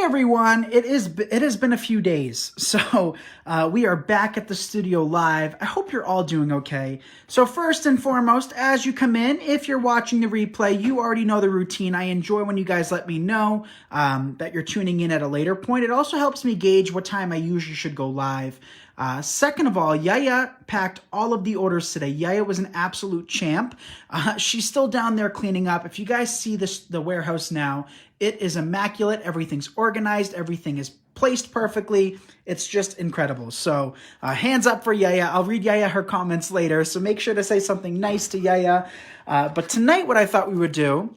everyone, it has been a few days, so we are back at the studio live. I hope you're all doing okay. So first and foremost, as you come in, if you're watching the replay, you already know the routine. I enjoy when you guys let me know that you're tuning in at a later point. It also helps me gauge what time I usually should go live. Second of all, Yaya packed all of the orders today. Yaya was an absolute champ. She's still down there cleaning up. If you guys see the warehouse now, it is immaculate. Everything's organized. Everything is placed perfectly. It's just incredible. So hands up for Yaya. I'll read Yaya her comments later, so make sure to say something nice to Yaya. But tonight what I thought we would do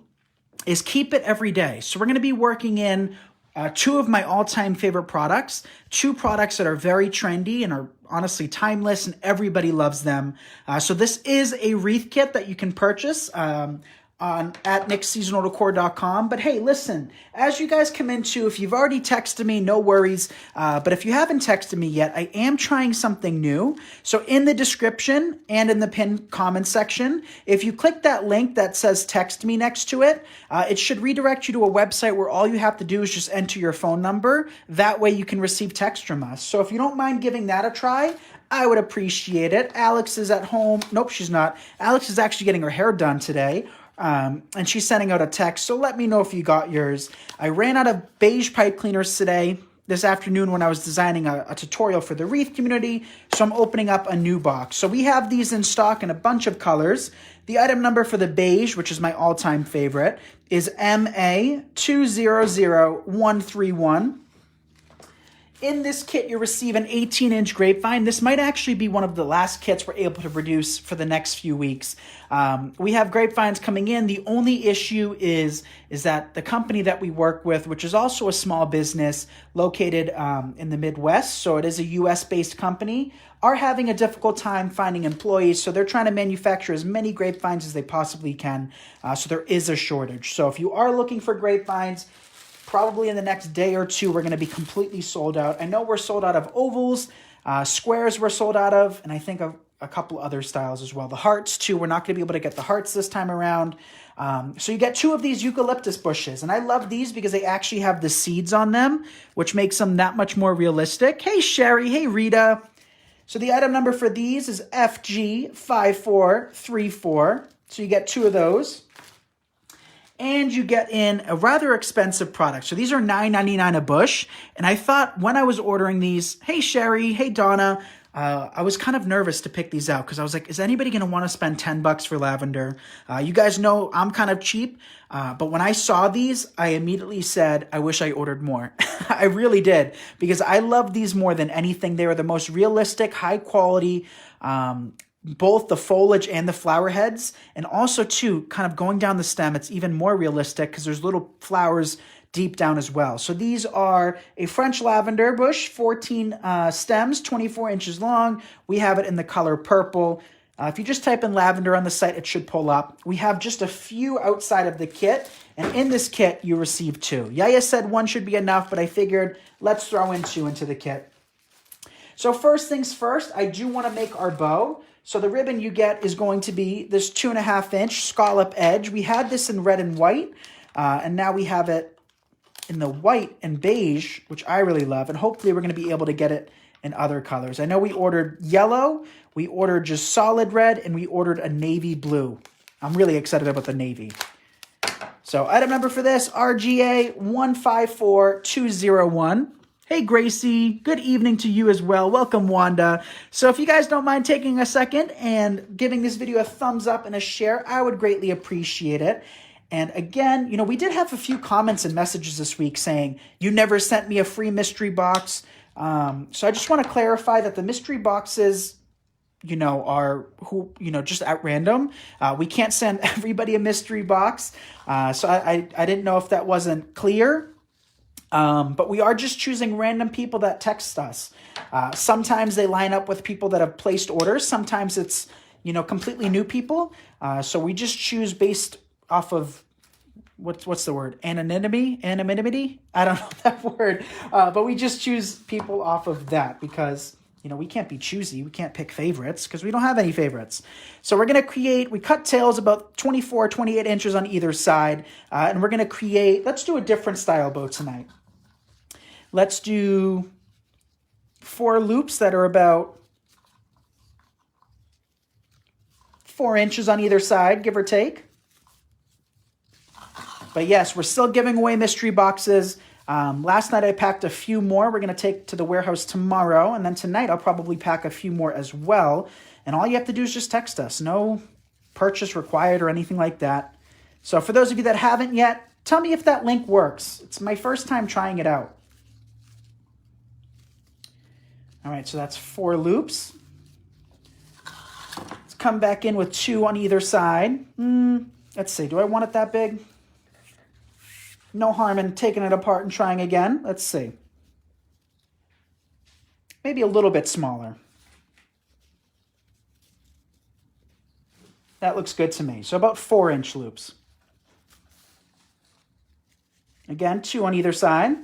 is keep it every day. So we're going to be working in two of my all-time favorite products, two products that are very trendy and are honestly timeless and everybody loves them. So this is a wreath kit that you can purchase at nickseasonaldecor.com. But hey, listen, as you guys come into, if you've already texted me, no worries. But if you haven't texted me yet, I am trying something new. So in the description and in the pinned comment section, if you click that link that says text me next to it, it should redirect you to a website where all you have to do is just enter your phone number. That way you can receive text from us. So if you don't mind giving that a try, I would appreciate it. Alex is at home. Nope, she's not. Alex is actually getting her hair done today. And she's sending out a text, so let me know if you got yours. I ran out of beige pipe cleaners today, this afternoon when I was designing a tutorial for the Wreath community, so I'm opening up a new box. So we have these in stock in a bunch of colors. The item number for the beige, which is my all-time favorite, is MA200131. In this kit, you receive an 18-inch grapevine. This might actually be one of the last kits we're able to produce for the next few weeks. We have grapevines coming in. The only issue is that the company that we work with, which is also a small business located in the Midwest, so it is a U.S.-based company, are having a difficult time finding employees. So they're trying to manufacture as many grapevines as they possibly can. So there is a shortage. So if you are looking for grapevines, probably in the next day or two, we're going to be completely sold out. I know we're sold out of ovals, squares we're sold out of, and I think of a couple other styles as well. The hearts, too. We're not going to be able to get the hearts this time around. So you get two of these eucalyptus bushes, and I love these because they actually have the seeds on them, which makes them that much more realistic. Hey, Sherry. Hey, Rita. So the item number for these is FG5434. So you get two of those. And you get in a rather expensive product. So these are $9.99 a bush. And I thought when I was ordering these, hey, Sherry, hey, Donna, I was kind of nervous to pick these out because I was like, is anybody going to want to spend $10 for lavender? You guys know I'm kind of cheap. But when I saw these, I immediately said, I wish I ordered more. I really did, because I love these more than anything. They are the most realistic, high quality, both the foliage and the flower heads, and also too, kind of going down the stem, it's even more realistic because there's little flowers deep down as well. So these are a French lavender bush, 14 stems, 24 inches long. We have it in the color purple. If you just type in lavender on the site, it should pull up. We have just a few outside of the kit, and in this kit, you receive two. Yaya said one should be enough, but I figured let's throw in two into the kit. So first things first, I do want to make our bow. So the ribbon you get is going to be this 2.5-inch scallop edge. We had this in red and white, and now we have it in the white and beige, which I really love. And hopefully we're going to be able to get it in other colors. I know we ordered yellow, we ordered just solid red, and we ordered a navy blue. I'm really excited about the navy. So item number for this, RGA 154201. Hey, Gracie. Good evening to you as well. Welcome, Wanda. So if you guys don't mind taking a second and giving this video a thumbs up and a share, I would greatly appreciate it. And again, you know, we did have a few comments and messages this week saying, you never sent me a free mystery box. So I just want to clarify that the mystery boxes, you know, are just at random. We can't send everybody a mystery box. So I didn't know if that wasn't clear. But we are just choosing random people that text us. Sometimes they line up with people that have placed orders. Sometimes it's, you know, completely new people. So we just choose based off of, what's the word? Anonymity? I don't know that word. But we just choose people off of that because, you know, we can't be choosy. We can't pick favorites because we don't have any favorites. So we're going to we cut tails about 24, 28 inches on either side. And we're going to let's do a different style bow tonight. Let's do 4 loops that are about 4 inches on either side, give or take. But yes, we're still giving away mystery boxes. Last night I packed a few more. We're going to take to the warehouse tomorrow. And then tonight I'll probably pack a few more as well. And all you have to do is just text us. No purchase required or anything like that. So for those of you that haven't yet, tell me if that link works. It's my first time trying it out. All right, so that's 4 loops. Let's come back in with 2 on either side. Let's see, do I want it that big? No harm in taking it apart and trying again. Let's see. Maybe a little bit smaller. That looks good to me. So about 4-inch loops. Again, 2 on either side.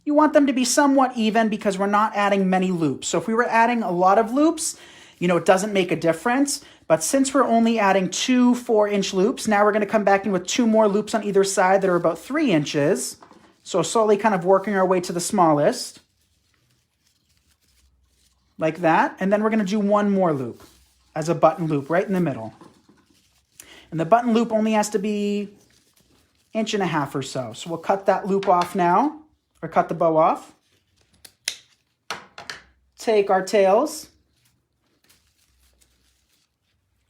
You want them to be somewhat even because we're not adding many loops. So if we were adding a lot of loops, it doesn't make a difference. But since we're only adding 2 4-inch loops, now we're going to come back in with 2 more loops on either side that are about 3 inches. So slowly kind of working our way to the smallest. Like that. And then we're going to do 1 more loop as a button loop right in the middle. And the button loop only has to be 1.5 inches or so. So we'll cut that loop off now. Or cut the bow off. Take our tails.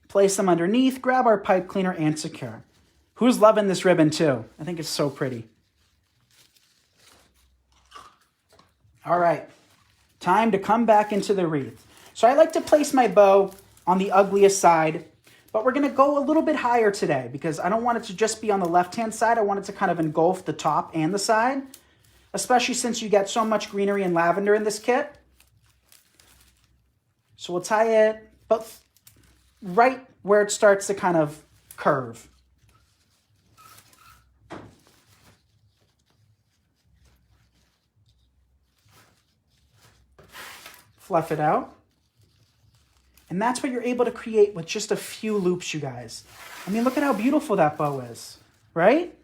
Place them underneath. Grab our pipe cleaner and secure. Who's loving this ribbon too? I think it's so pretty. All right. Time to come back into the wreath. So I like to place my bow on the ugliest side, but we're going to go a little bit higher today because I don't want it to just be on the left-hand side. I want it to kind of engulf the top and the side. Especially since you get so much greenery and lavender in this kit. So we'll tie it about right where it starts to kind of curve. Fluff it out. And that's what you're able to create with just a few loops, you guys. I mean, look at how beautiful that bow is, right?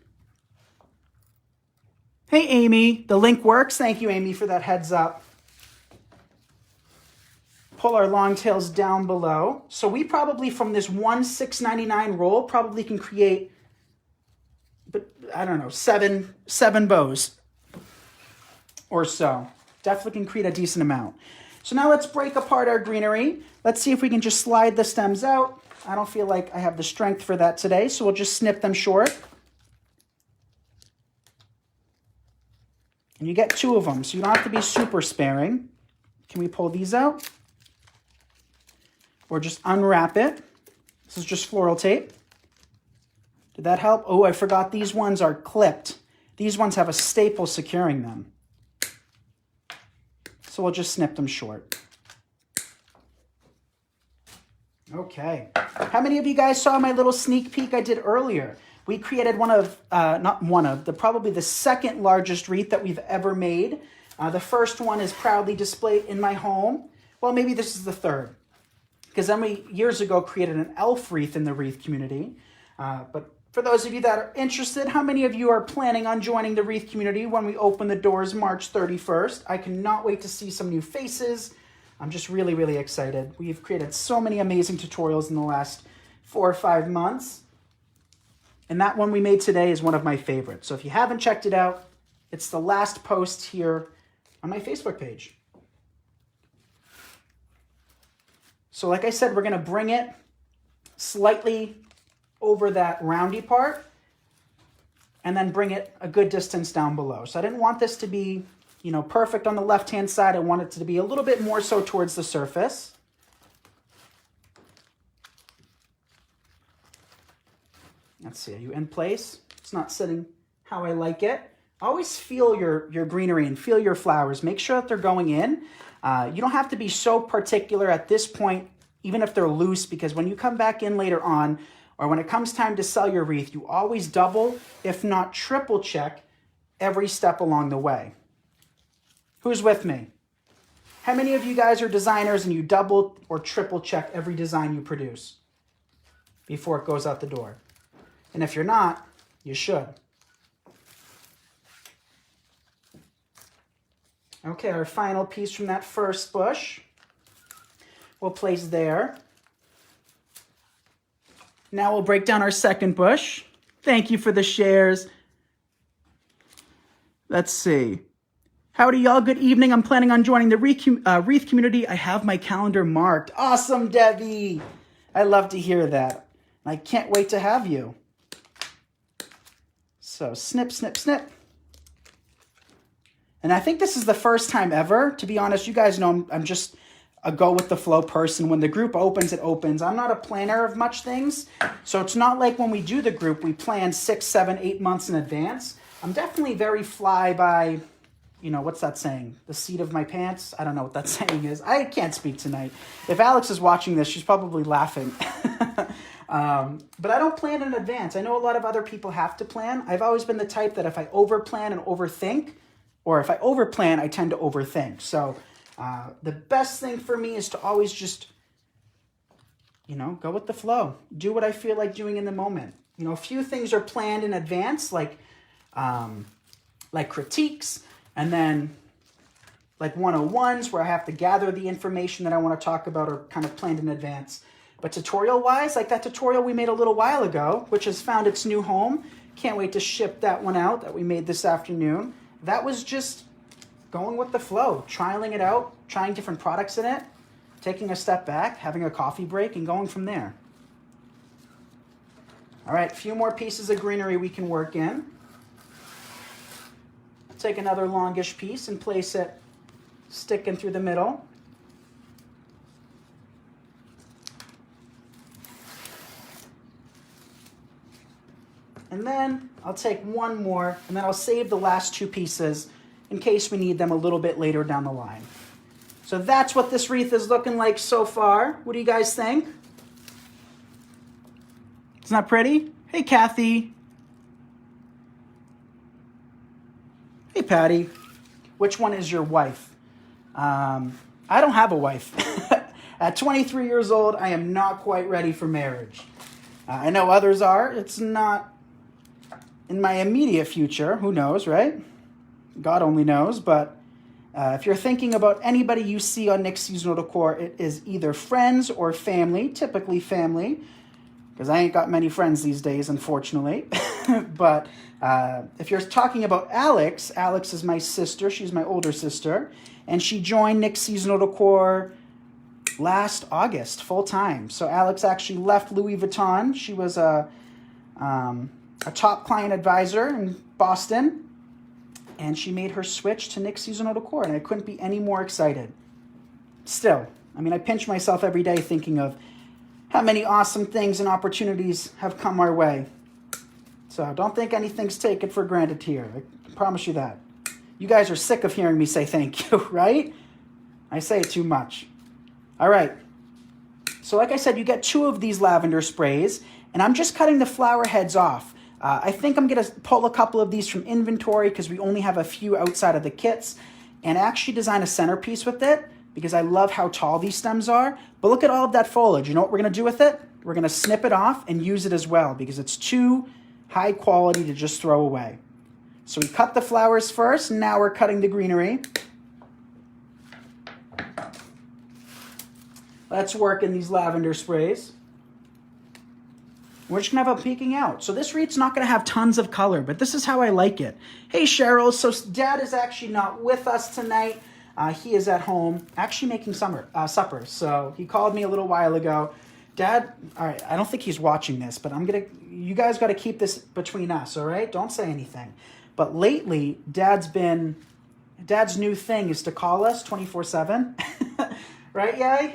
Hey, Amy, the link works. Thank you, Amy, for that heads up. Pull our long tails down below. So we probably, from this one $6.99 roll, probably can create, but I don't know, seven bows or so. Definitely can create a decent amount. So now let's break apart our greenery. Let's see if we can just slide the stems out. I don't feel like I have the strength for that today, so we'll just snip them short. And you get 2 of them, so you don't have to be super sparing. Can we pull these out? Or just unwrap it. This is just floral tape. Did that help? Oh, I forgot these ones are clipped. These ones have a staple securing them. So we'll just snip them short. Okay. How many of you guys saw my little sneak peek I did earlier? We created probably the second largest wreath that we've ever made. The first one is proudly displayed in my home. Well, maybe this is the third. Because then we, years ago, created an elf wreath in the wreath community. But for those of you that are interested, how many of you are planning on joining the wreath community when we open the doors March 31st? I cannot wait to see some new faces. I'm just really, really excited. We've created so many amazing tutorials in the last 4 or 5 months. And that one we made today is one of my favorites. So if you haven't checked it out, it's the last post here on my Facebook page. So like I said, we're going to bring it slightly over that roundy part and then bring it a good distance down below. So I didn't want this to be, perfect on the left-hand side. I want it to be a little bit more so towards the surface. Let's see, are you in place? It's not sitting how I like it. Always feel your greenery and feel your flowers. Make sure that they're going in. You don't have to be so particular at this point, even if they're loose, because when you come back in later on, or when it comes time to sell your wreath, you always double, if not triple check, every step along the way. Who's with me? How many of you guys are designers and you double or triple check every design you produce? before it goes out the door. And if you're not, you should. Okay, our final piece from that first bush we'll place there. Now we'll break down our second bush. Thank you for the shares. Let's see. Howdy, y'all. Good evening. I'm planning on joining the Wreath community. I have my calendar marked. Awesome, Debbie. I love to hear that. I can't wait to have you. So snip, snip, snip. And I think this is the first time ever. To be honest, you guys know I'm just a go-with-the-flow person. When the group opens, it opens. I'm not a planner of much things. So it's not like when we do the group, we plan 6, 7, 8 months in advance. I'm definitely very fly by, you know, what's that saying? The seat of my pants? I don't know what that saying is. I can't speak tonight. If Alex is watching this, she's probably laughing. But I don't plan in advance. I know a lot of other people have to plan. I've always been the type that if I overplan and overthink, or if I overplan, I tend to overthink. So the best thing for me is to always just, you know, go with the flow. Do what I feel like doing in the moment. You know, a few things are planned in advance, like critiques, and then like 101s where I have to gather the information that I want to talk about or kind of planned in advance. But tutorial-wise, like that tutorial we made a little while ago, which has found its new home. Can't wait to ship that one out that we made this afternoon. That was just going with the flow, trialing it out, trying different products in it, taking a step back, having a coffee break, and going from there. All right, a few more pieces of greenery we can work in. Take another longish piece and place it sticking through the middle. And then I'll take one more, and then I'll save the last two pieces in case we need them a little bit later down the line. So that's what this wreath is looking like so far. What do you guys think? Isn't that pretty? Hey, Kathy. Hey, Patty. Which one is your wife? I don't have a wife. At 23 years old, I am not quite ready for marriage. I know others are. It's not in my immediate future. Who knows, right? God only knows. But if you're thinking about anybody you see on Nick's Seasonal Decor, it is either friends or family, typically family, because I ain't got many friends these days, unfortunately. But if you're talking about Alex, Alex is my sister. She's my older sister. And she joined Nick's Seasonal Decor last August, full time. So Alex actually left Louis Vuitton. She was a top client advisor in Boston. And she made her switch to Nick's Seasonal Decor. And I couldn't be any more excited. Still, I mean, I pinch myself every day thinking of how many awesome things and opportunities have come our way. So don't think anything's taken for granted here. I promise you that. You guys are sick of hearing me say thank you, right? I say it too much. All right. So like I said, you get 2 of these lavender sprays, and I'm just cutting the flower heads off. I think I'm going to pull a couple of these from inventory because we only have a few outside of the kits, and actually design a centerpiece with it because I love how tall these stems are. But look at all of that foliage. You know what we're going to do with it? We're going to snip it off and use it as well because it's too high quality to just throw away. So we cut the flowers first, and now we're cutting the greenery. Let's work in these lavender sprays. We're just going to have a peeking out. So this wreath's not going to have tons of color, but this is how I like it. Hey, Cheryl. So Dad is actually not with us tonight. He is at home actually making supper. So he called me a little while ago. Dad, all right, I don't think he's watching this, but you guys got to keep this between us, all right? Don't say anything. But lately, Dad's new thing is to call us 24/7. Right, Yay?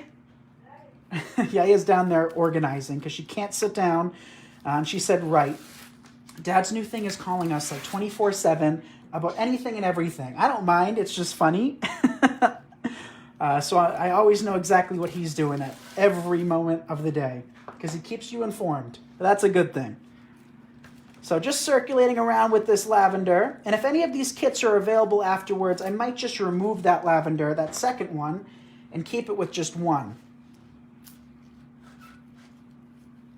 Yay is down there organizing because she can't sit down. And she said, right. Dad's new thing is calling us like 24/7 about anything and everything. I don't mind. It's just funny. So I always know exactly what he's doing at every moment of the day because he keeps you informed. That's a good thing. So just circulating around with this lavender. And if any of these kits are available afterwards, I might just remove that lavender, that second one, and keep it with just one.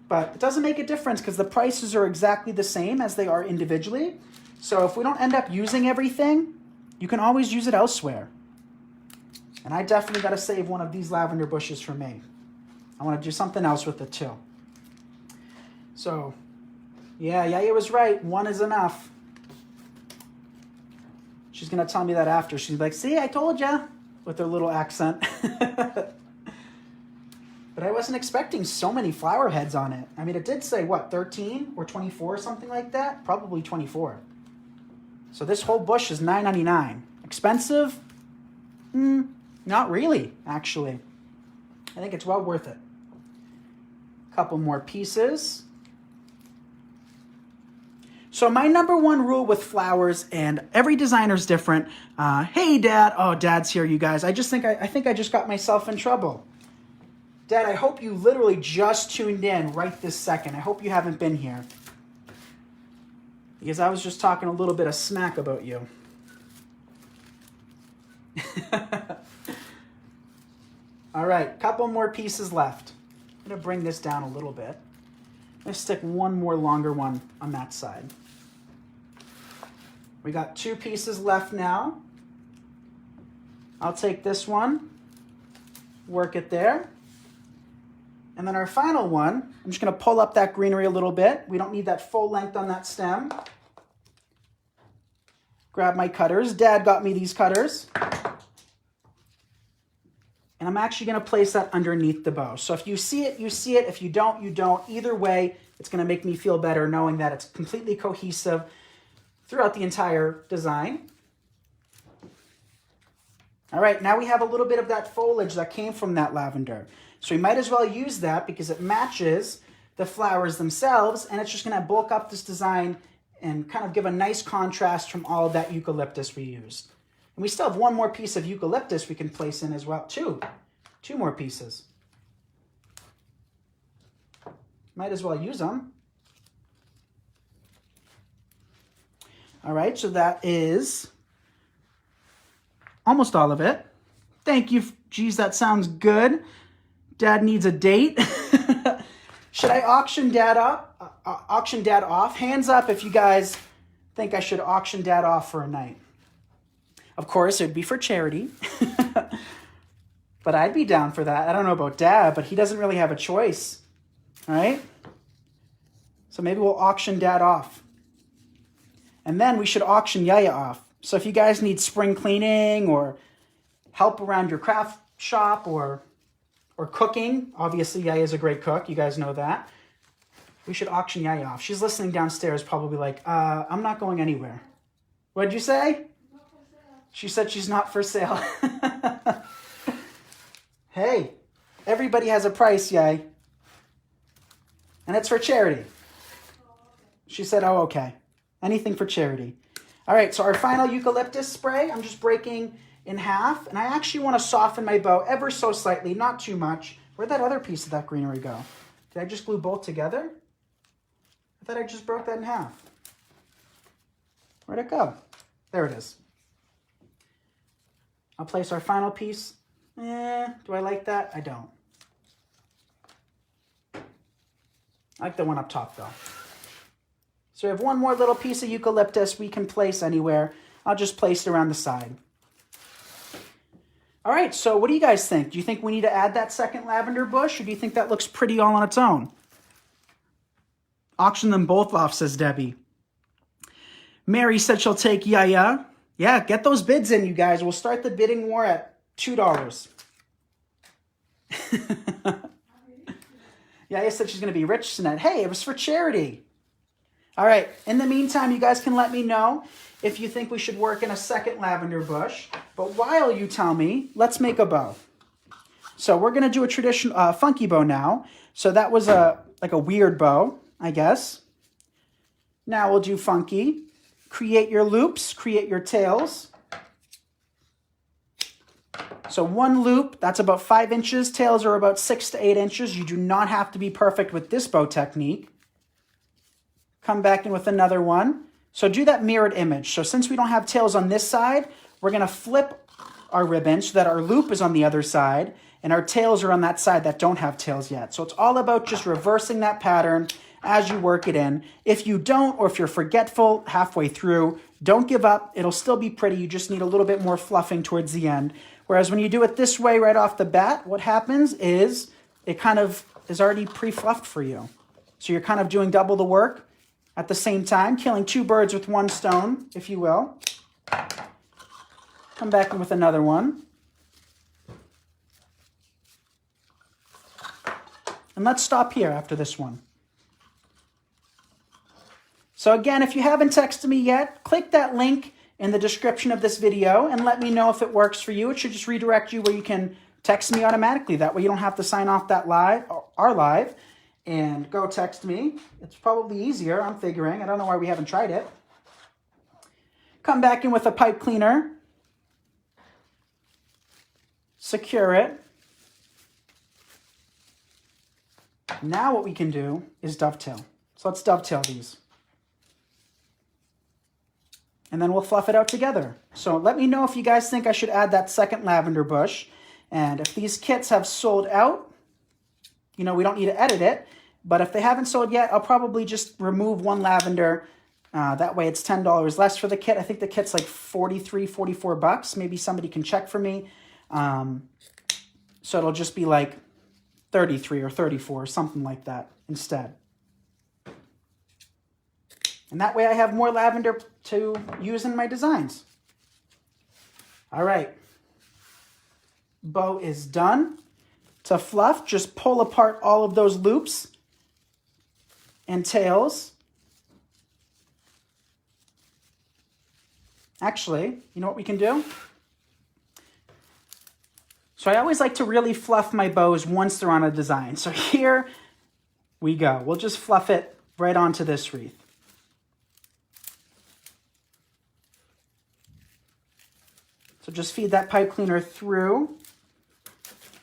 But it doesn't make a difference because the prices are exactly the same as they are individually. So if we don't end up using everything, you can always use it elsewhere. And I definitely got to save one of these lavender bushes for me. I want to do something else with it too. So, yeah, Yaya was right. One is enough. She's going to tell me that after. She's like, see, I told ya, with her little accent. But I wasn't expecting so many flower heads on it. I mean, it did say, what, 13 or 24 or something like that? Probably 24. So this whole bush is $9.99. Expensive? Not really, actually. I think it's well worth it. Couple more pieces. So my number one rule with flowers, and every designer's different. Hey, Dad. Oh, Dad's here, you guys. I think I just got myself in trouble. Dad, I hope you literally just tuned in right this second. I hope you haven't been here. Because I was just talking a little bit of smack about you. All right, couple more pieces left. I'm going to bring this down a little bit. I'm going to stick one more longer one on that side. We got 2 pieces left now. I'll take this one, work it there. And then our final one, I'm just going to pull up that greenery a little bit. We don't need that full length on that stem. Grab my cutters. Dad got me these cutters. And I'm actually going to place that underneath the bow. So if you see it, you see it. If you don't, you don't. Either way, it's going to make me feel better knowing that it's completely cohesive throughout the entire design. All right, now we have a little bit of that foliage that came from that lavender. So we might as well use that because it matches the flowers themselves, and it's just going to bulk up this design and kind of give a nice contrast from all of that eucalyptus we used. And we still have one more piece of eucalyptus we can place in as well. Two more pieces. Might as well use them. All right, so that is almost all of it. Thank you. Geez, that sounds good. Dad needs a date. Should I auction Dad up? Auction Dad off? Hands up if you guys think I should auction Dad off for a night. Of course, it would be for charity. But I'd be down for that. I don't know about Dad, but he doesn't really have a choice. All right? So maybe we'll auction Dad off. And then we should auction Yaya off. So if you guys need spring cleaning or help around your craft shop or cooking, obviously Yaya is a great cook. You guys know that. We should auction Yaya off. She's listening downstairs probably like, I'm not going anywhere. What'd you say? She said she's not for sale. Hey, everybody has a price, Yay. And it's for charity. She said, oh, okay. Anything for charity. All right, so our final eucalyptus spray, I'm just breaking in half. And I actually want to soften my bow ever so slightly, not too much. Where'd that other piece of that greenery go? Did I just glue both together? I thought I just broke that in half. Where'd it go? There it is. I'll place our final piece. Do I like that? I don't. I like the one up top, though. So we have one more little piece of eucalyptus we can place anywhere. I'll just place it around the side. All right, so what do you guys think? Do you think we need to add that second lavender bush, or do you think that looks pretty all on its own? Auction them both off, says Debbie. Mary said she'll take Yaya. Yeah, get those bids in, you guys. We'll start the bidding war at $2. Yaya said she's going to be rich tonight. Hey, it was for charity. All right, in the meantime, you guys can let me know if you think we should work in a second lavender bush. But while you tell me, let's make a bow. So we're going to do a traditional funky bow now. So that was like a weird bow, I guess. Now we'll do funky. Create your loops, create your tails. So one loop, that's about 5 inches. Tails are about 6 to 8 inches. You do not have to be perfect with this bow technique. Come back in with another one. So do that mirrored image. So since we don't have tails on this side, we're going to flip our ribbon so that our loop is on the other side. And our tails are on that side that don't have tails yet. So it's all about just reversing that pattern as you work it in. If you don't, or if you're forgetful halfway through, don't give up. It'll still be pretty. You just need a little bit more fluffing towards the end. Whereas when you do it this way right off the bat, what happens is it kind of is already pre-fluffed for you. So you're kind of doing double the work at the same time, killing two birds with one stone, if you will. Come back in with another one. And let's stop here after this one. So again, if you haven't texted me yet, click that link in the description of this video and let me know if it works for you. It should just redirect you where you can text me automatically. That way you don't have to sign off that our live and go text me. It's probably easier, I'm figuring. I don't know why we haven't tried it. Come back in with a pipe cleaner. Secure it. Now what we can do is dovetail. So let's dovetail these. And then we'll fluff it out together. So let me know if you guys think I should add that second lavender bush. And if these kits have sold out, you know, we don't need to edit it. But if they haven't sold yet, I'll probably just remove one lavender. That way it's $10 less for the kit. I think the kit's like 43, 44 bucks. Maybe somebody can check for me. So it'll just be like 33 or 34 or something like that instead. And that way I have more lavender to use in my designs. All right. Bow is done. To fluff, just pull apart all of those loops and tails. Actually, you know what we can do? So I always like to really fluff my bows once they're on a design. So here we go. We'll just fluff it right onto this wreath. So just feed that pipe cleaner through,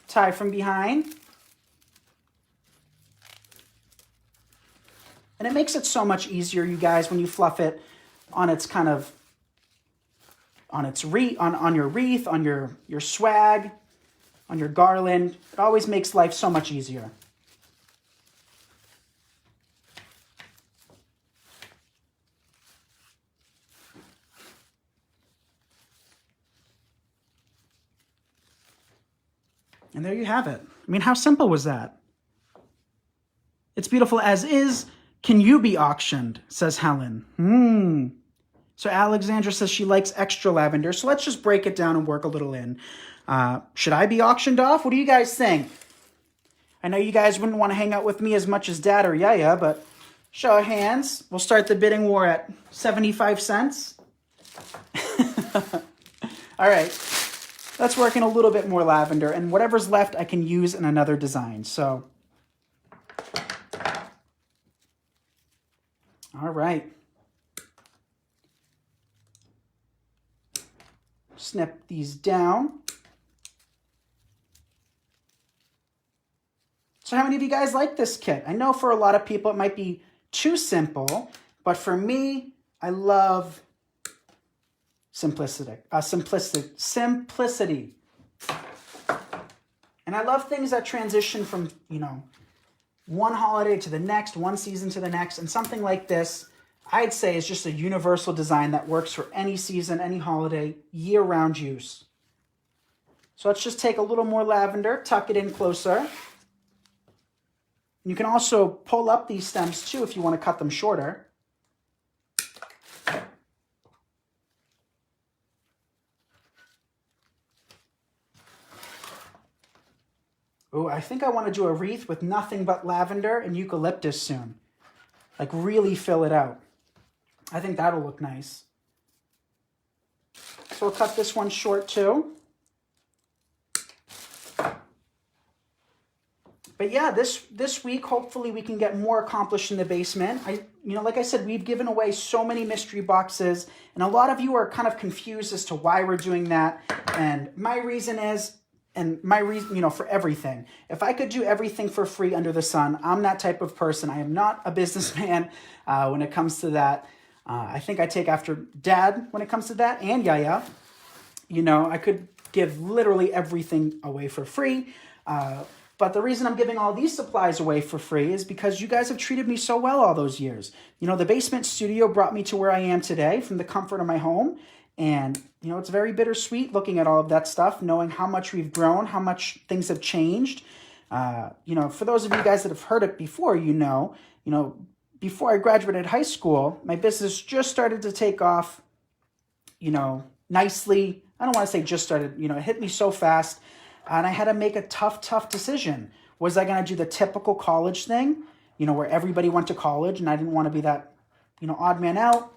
tie from behind. And it makes it so much easier, you guys, when you fluff it on its kind of, on its on your wreath, on your swag, on your garland. It always makes life so much easier. And there you have it. I mean, how simple was that? It's beautiful as is. Can you be auctioned? Says Helen. So Alexandra says she likes extra lavender. So let's just break it down and work a little in. Should I be auctioned off? What do you guys think? I know you guys wouldn't want to hang out with me as much as Dad or Yaya, but show of hands. We'll start the bidding war at 75 cents. All right. Let's work in a little bit more lavender, and whatever's left I can use in another design. So, all right. Snip these down. So how many of you guys like this kit? I know for a lot of people it might be too simple, but for me, I love simplicity. And I love things that transition from, you know, one holiday to the next, one season to the next. And something like this, I'd say, is just a universal design that works for any season, any holiday, year-round use. So let's just take a little more lavender, tuck it in closer. You can also pull up these stems too if you want to cut them shorter. Oh, I think I want to do a wreath with nothing but lavender and eucalyptus soon. Like really fill it out. I think that'll look nice. So we'll cut this one short too. But yeah, this week, hopefully we can get more accomplished in the basement. Like I said, we've given away so many mystery boxes, and a lot of you are kind of confused as to why we're doing that. And my reason is, for everything. If I could do everything for free under the sun, I'm that type of person. I am not a businessman when it comes to that. I think I take after Dad when it comes to that, and Yaya. You know, I could give literally everything away for free. But the reason I'm giving all these supplies away for free is because you guys have treated me so well all those years. You know, the basement studio brought me to where I am today from the comfort of my home. And, you know, it's very bittersweet looking at all of that stuff, knowing how much we've grown, how much things have changed. You know, for those of you guys that have heard it before, you know, before I graduated high school, my business just started to take off, you know, nicely. I don't want to say just started, you know, it hit me so fast. And I had to make a tough decision. Was I going to do the typical college thing, you know, where everybody went to college and I didn't want to be that, you know, odd man out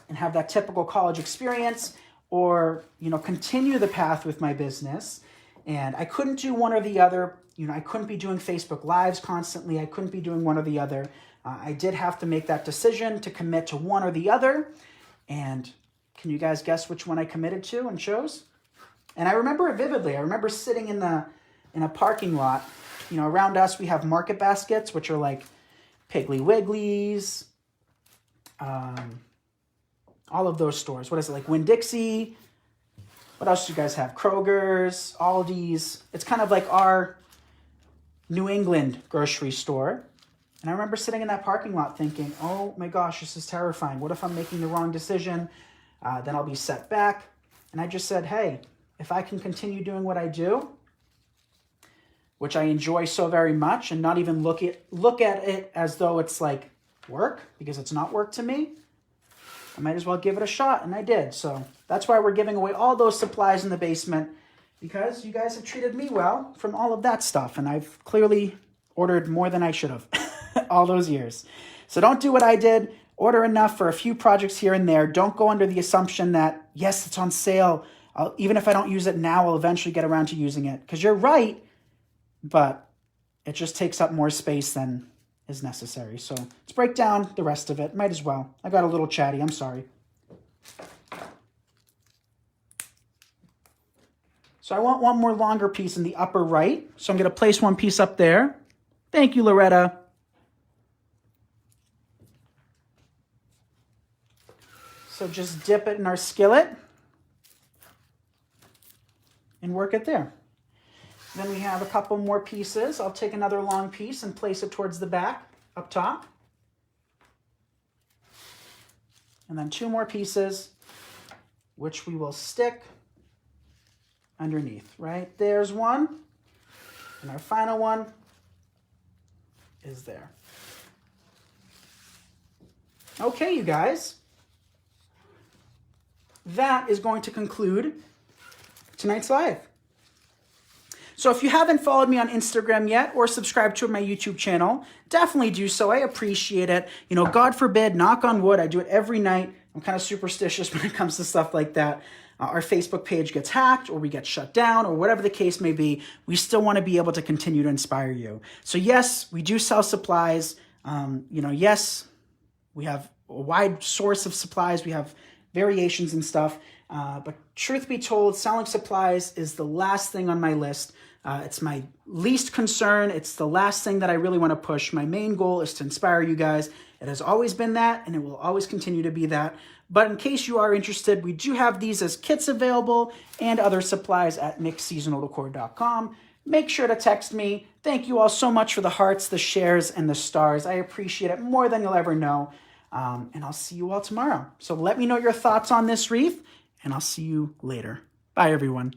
and have that typical college experience, or, you know, continue the path with my business? And I couldn't do one or the other. You know, I couldn't be doing Facebook Lives constantly. I couldn't be doing one or the other. I did have to make that decision to commit to one or the other. And can you guys guess which one I committed to and chose? And I remember it vividly. I remember sitting in a parking lot. You know, around us we have Market Baskets, which are like Piggly Wigglies, all of those stores. What is it, like Winn-Dixie? What else do you guys have? Kroger's, Aldi's. It's kind of like our New England grocery store. And I remember sitting in that parking lot thinking, oh my gosh, this is terrifying. What if I'm making the wrong decision? Then I'll be set back. And I just said, hey, if I can continue doing what I do, which I enjoy so very much, and not even look at it as though it's like work, because it's not work to me, I might as well give it a shot. And I did. So that's why we're giving away all those supplies in the basement, because you guys have treated me well from all of that stuff. And I've clearly ordered more than I should have all those years. So don't do what I did. Order enough for a few projects here and there. Don't go under the assumption that, yes, it's on sale. Even if I don't use it now, I'll eventually get around to using it. Because you're right, but it just takes up more space than is necessary. So let's break down the rest of it. Might as well. I got a little chatty. I'm sorry. So I want one more longer piece in the upper right. So I'm going to place one piece up there. Thank you, Loretta. So just dip it in our skillet and work it there. Then we have a couple more pieces. I'll take another long piece and place it towards the back, up top. And then two more pieces, which we will stick underneath, right? There's one. And our final one is there. Okay, you guys. That is going to conclude tonight's live. So if you haven't followed me on Instagram yet or subscribed to my YouTube channel, definitely do so. I appreciate it. You know, God forbid, knock on wood, I do it every night. I'm kind of superstitious when it comes to stuff like that. Our Facebook page gets hacked or we get shut down or whatever the case may be. We still want to be able to continue to inspire you. So yes, we do sell supplies. You know, yes, we have a wide source of supplies. We have variations and stuff. But truth be told, selling supplies is the last thing on my list. It's my least concern. It's the last thing that I really want to push. My main goal is to inspire you guys. It has always been that, and it will always continue to be that. But in case you are interested, we do have these as kits available and other supplies at mixseasonaldecor.com. Make sure to text me. Thank you all so much for the hearts, the shares, and the stars. I appreciate it more than you'll ever know. And I'll see you all tomorrow. So let me know your thoughts on this wreath, and I'll see you later. Bye, everyone.